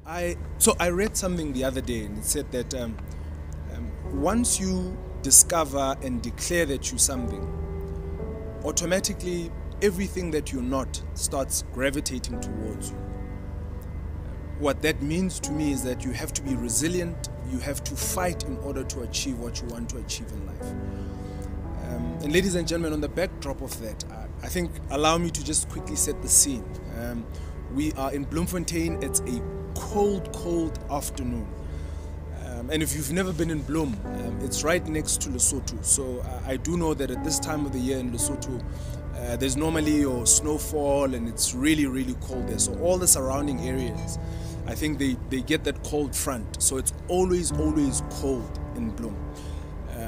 I read something the other day, and it said that once you discover and declare that you're something, automatically everything that you're not starts gravitating towards you. What that means to me is that you have to be resilient, you have to fight in order to achieve what you want to achieve in life. And ladies and gentlemen, on the backdrop of that, I think allow me to just quickly set the scene. We are in Bloemfontein. It's a cold afternoon. And if you've never been in Bloem, it's right next to Lesotho. So I do know that at this time of the year in Lesotho, there's normally snowfall and it's really cold there. So all the surrounding areas, I think they get that cold front. So it's always cold in Bloem.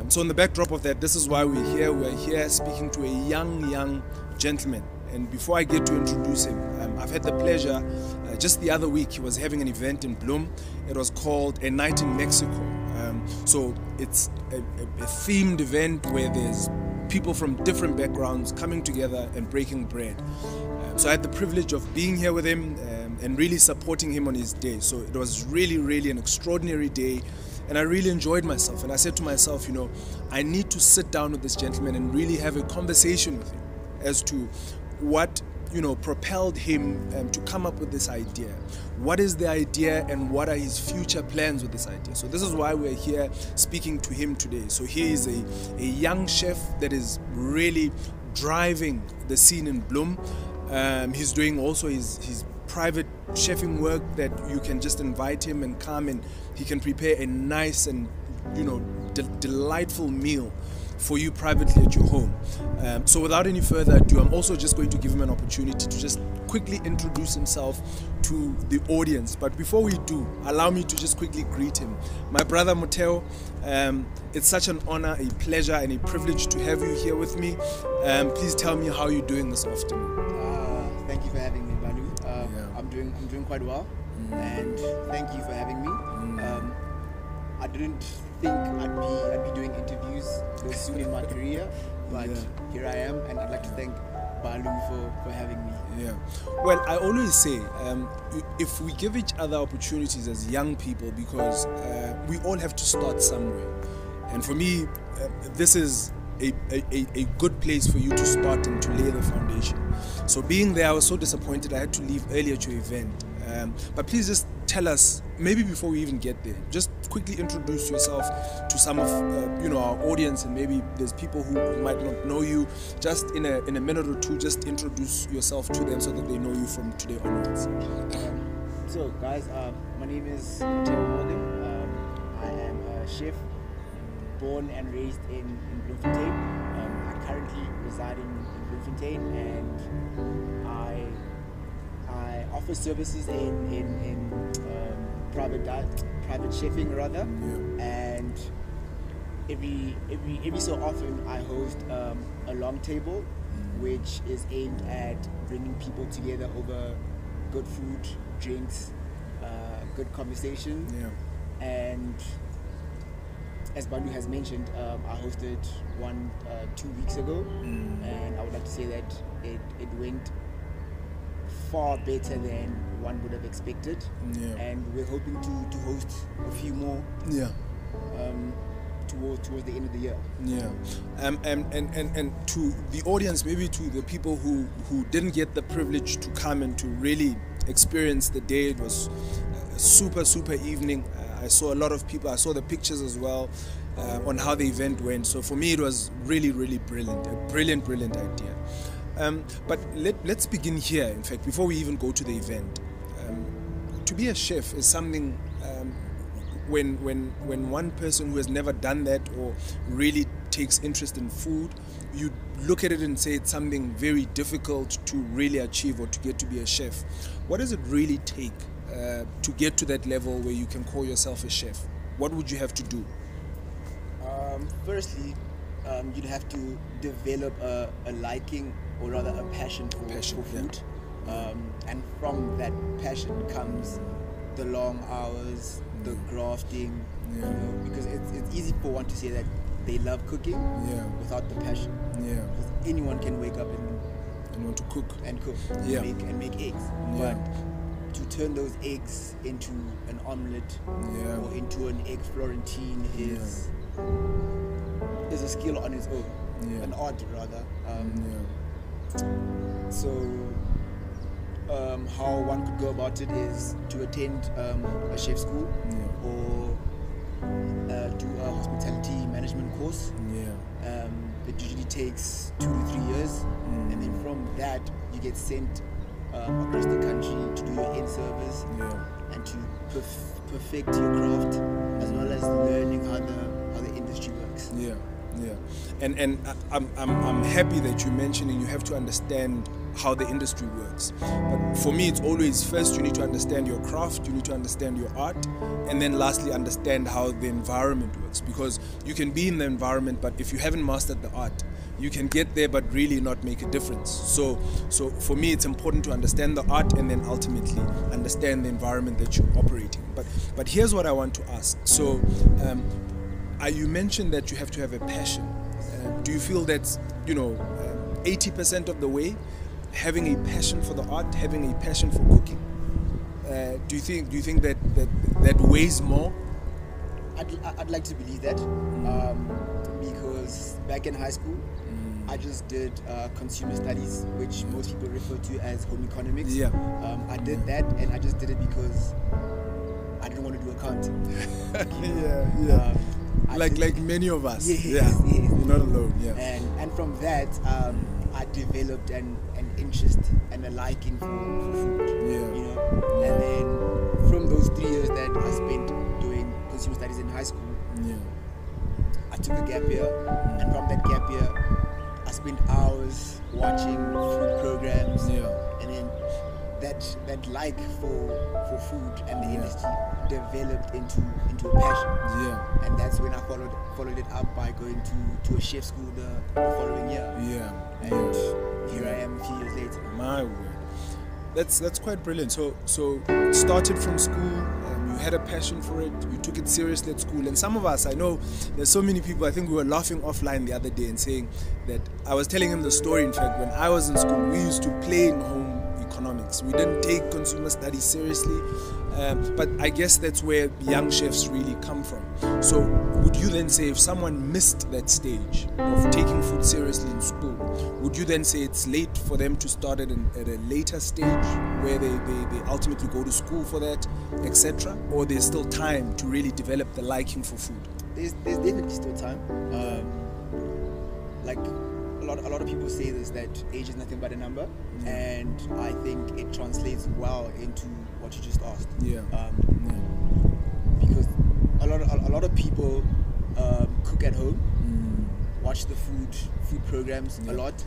So on the backdrop of that, this is why we're here. We're here speaking to a young gentleman. And before I get to introduce him, I've had the pleasure, just the other week, he was having an event in Bloem. It was called A Night in Mexico. So it's a themed event where there's people from different backgrounds coming together and breaking bread. So I had the privilege of being here with him and really supporting him on his day. So it was really an extraordinary day. And I really enjoyed myself. And I said to myself, you know, I need to sit down with this gentleman and really have a conversation with him as to what, you know, propelled him to come up with this idea. What is the idea and what are his future plans with this idea? So this is why we're here speaking to him today. So he is a young chef that is really driving the scene in Bloem. He's doing also his private chefing work that you can just invite him and come and he can prepare a nice and, you know, delightful meal for you privately at your home. So without any further ado, I'm also just going to give him an opportunity to just quickly introduce himself to the audience. But before we do, allow me to just quickly greet him. My brother Moteo, it's such an honor, a pleasure and a privilege to have you here with me. Please tell me how you're doing this afternoon. Thank you for having me, Balu. I'm doing quite well, and thank you for having me. I didn't think I'd be doing interviews this soon in my career, but here I am, and I'd like to thank Balu for having me. Yeah. Well, I always say, if we give each other opportunities as young people, because we all have to start somewhere, and for me, this is a good place for you to start and to lay the foundation. So being there, I was so disappointed I had to leave earlier to your event. But please just tell us, maybe before we even get there, just quickly introduce yourself to some of our audience, and maybe there's people who might not know you. Just in a minute or two, just introduce yourself to them so that they know you from today onwards. So guys, my name is Moteo Morgan. I am a chef, born and raised in Bloemfontein. I currently reside in Bloemfontein, and I offer services in private chefing rather, and every so often I host a long table, which is aimed at bringing people together over good food, drinks, good conversation, and as Balu has mentioned, I hosted one 2 weeks ago, and I would like to say that it went far better than one would have expected, and we're hoping to host a few more towards the end of the year. And to the audience, maybe to the people who didn't get the privilege to come and to really experience the day, it was a super evening. I saw a lot of people, I saw the pictures as well on how the event went. So for me it was really brilliant, a brilliant idea. But let's begin here. In fact, before we even go to the event, to be a chef is something when one person who has never done that or really takes interest in food, you look at it and say it's something very difficult to really achieve or to get to be a chef. What does it really take to get to that level where you can call yourself a chef? What would you have to do? Firstly, you'd have to develop a liking, or rather a passion for food, and from that passion comes the long hours, the grafting, because it's easy for one to say that they love cooking without the passion. Because anyone can wake up and want to cook and make eggs, but to turn those eggs into an omelette or into an egg Florentine is a skill on its own, an art rather. So how one could go about it is to attend a chef school or do a hospitality management course. It usually takes 2 to 3 years, and then from that you get sent across the country to do your in-service and to perfect your craft, as well as learning how the industry works. And I'm happy that you're mentioning you have to understand how the industry works. But for me, it's always first you need to understand your craft, you need to understand your art, and then lastly understand how the environment works, because you can be in the environment, but if you haven't mastered the art, you can get there but really not make a difference. So for me, it's important to understand the art and then ultimately understand the environment that you're operating. But here's what I want to ask. So you mentioned that you have to have a passion. Do you feel that's 80% of the way, having a passion for the art, having a passion for cooking? Do you think that weighs more? I'd like to believe that, because back in high school, I just did consumer studies, which most people refer to as home economics. I did that, and I just did it because I didn't want to do accounting. Like many of us. Yes. You're not alone. And from that, I developed an interest and a liking for food. And then from those 3 years that I spent doing consumer studies in high school, I took a gap year, and from that gap year, I spent hours watching food programs, and then that like for food and the industry developed into a passion. And that's when I followed it up by going to a chef school the following year. And here I am a few years later. My word. That's quite brilliant. So started from school, you had a passion for it, you took it seriously at school. And some of us, I know there's so many people, I think we were laughing offline the other day and saying that, I was telling him the story, in fact, when I was in school, we used to play in home economics. We didn't take consumer studies seriously, but I guess that's where young chefs really come from. So would you then say, if someone missed that stage of taking food seriously in school, would you then say it's late for them to start at a later stage where they ultimately go to school for that, etc., or there's still time to really develop the liking for food? There's definitely still time. Like a lot of people say this, that age is nothing but a number, and I think it translates well into what you just asked. Because a lot of people cook at home, watch the food programs a lot,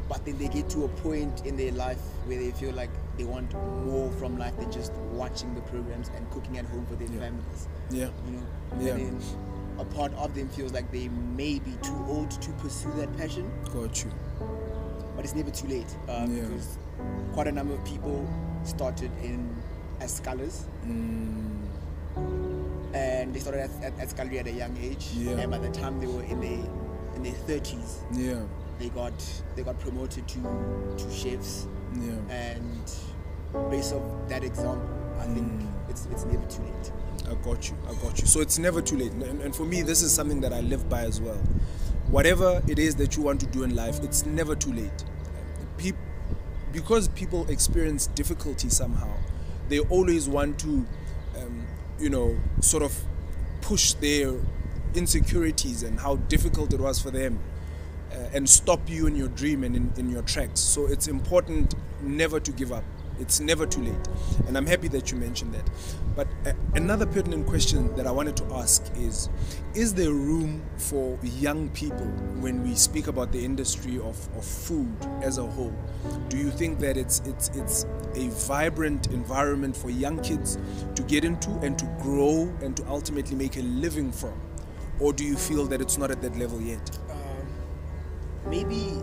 but then they get to a point in their life where they feel like they want more from life than just watching the programs and cooking at home for their families. And then a part of them feels like they may be too old to pursue that passion. Got you. But it's never too late, because quite a number of people started as scholars, and they started at scullery at a young age, and by the time they were in their 30s, they got promoted to chefs, and based on that example, I think it's never too late. I got you. So it's never too late. And for me, this is something that I live by as well. Whatever it is that you want to do in life, it's never too late. Because people experience difficulty somehow, they always want to, sort of push their insecurities and how difficult it was for them, and stop you in your dream and in your tracks. So it's important never to give up. It's never too late, and I'm happy that you mentioned that. But another pertinent question that I wanted to ask is there room for young people when we speak about the industry of food as a whole? Do you think that it's a vibrant environment for young kids to get into and to grow and to ultimately make a living from? Or do you feel that it's not at that level yet? Maybe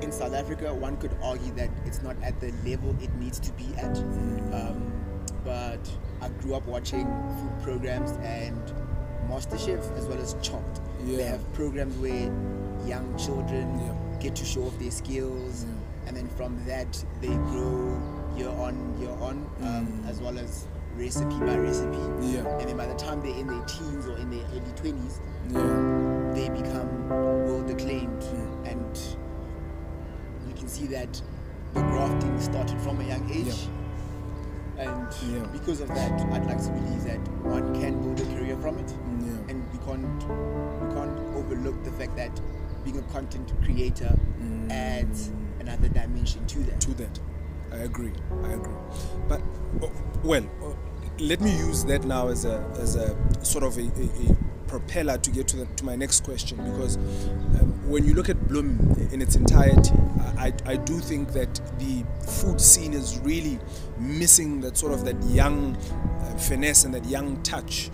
in South Africa, one could argue that it's not at the level it needs to be at. But I grew up watching food programs and MasterChef as well as Chopped. They have programs where young children get to show off their skills, and then from that they grow year on year on, as well as recipe by recipe. Yeah. And then by the time they're in their teens or in their early 20s, they become world acclaimed. And you can see that the grafting started from a young age. And because of that, I'd like to believe that one can build a career from it. And we can't overlook the fact that being a content creator adds another dimension to that. I agree. But let me use that now as a sort of a propeller to get to my next question, because when you look at Bloom in its entirety, I do think that the food scene is really missing that sort of that young finesse and that young touch.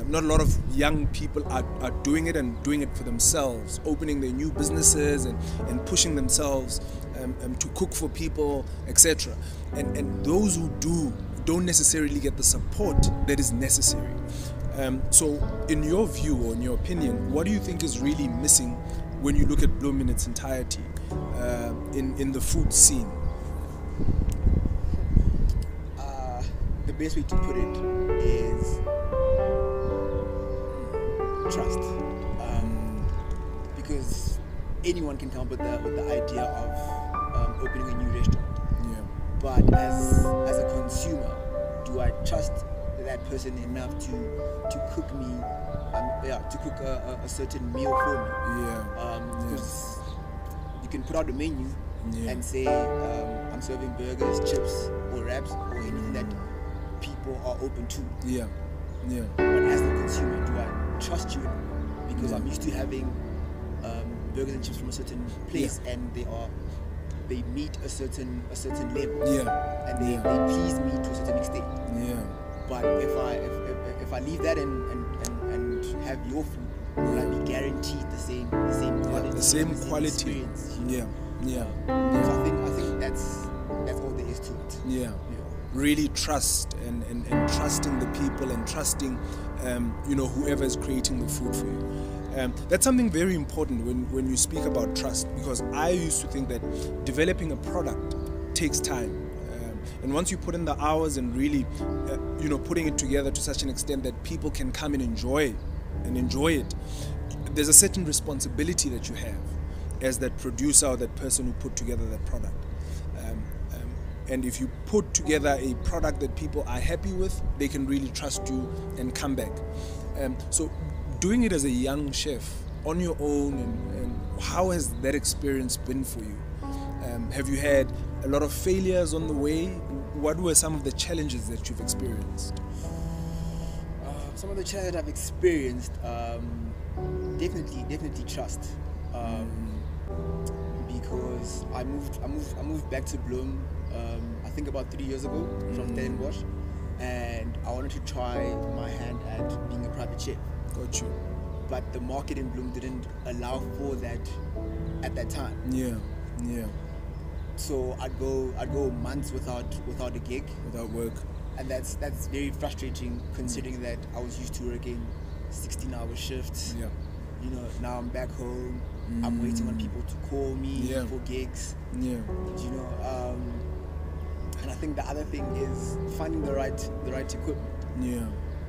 Not a lot of young people are doing it and doing it for themselves, opening their new businesses and pushing themselves to cook for people, etc. And those who don't necessarily get the support that is necessary. So in your view, or in your opinion, what do you think is really missing when you look at Bloom in its entirety in the food scene? The best way to put it is trust. Because anyone can come up with the idea of opening a new restaurant. But as a consumer, do I trust that person enough to cook me, to cook a certain meal for me? Because you can put out a menu and say, I'm serving burgers, chips, or wraps, or anything that people are open to. But as the consumer, do I trust you enough? Because I'm used to having burgers and chips from a certain place, and they meet a certain level, and they please me to a certain extent. But if I leave that and have your food, will I be guaranteed the same quality? The same quality. Experience? So I think that's all there is to it. Really trust and trusting the people and trusting whoever is creating the food for you. That's something very important when you speak about trust, because I used to think that developing a product takes time. And once you put in the hours and really, putting it together to such an extent that people can come and enjoy it, there's a certain responsibility that you have as that producer or that person who put together that product. And if you put together a product that people are happy with, they can really trust you and come back. So doing it as a young chef on your own, and how has that experience been for you? Have you had a lot of failures on the way? What were some of the challenges that you've experienced? Some of the challenges I've experienced, definitely trust. Because I moved back to Bloom, I think about 3 years ago from Stellenbosch, and I wanted to try my hand at being a private chef. Got you. But the market in Bloom didn't allow for that at that time. So I'd go months without a gig, without work, and that's very frustrating, considering that I was used to working 16-hour shifts. Now I'm back home. I'm waiting on people to call me for gigs. And I think the other thing is finding the right equipment.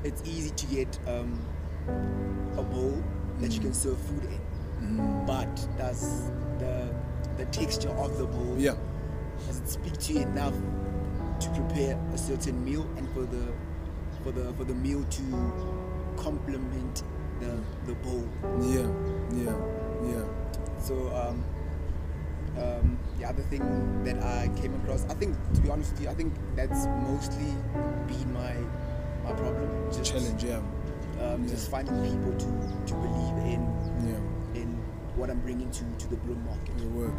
It's easy to get a bowl that you can serve food in, but does the texture of the bowl, does it speak to you enough to prepare a certain meal, and for the meal to complement the bowl? So the other thing that I came across, I think, to be honest with you, I think that's mostly been my problem. Just challenge, just finding people to believe in what I'm bringing to the Bloom market. Your work.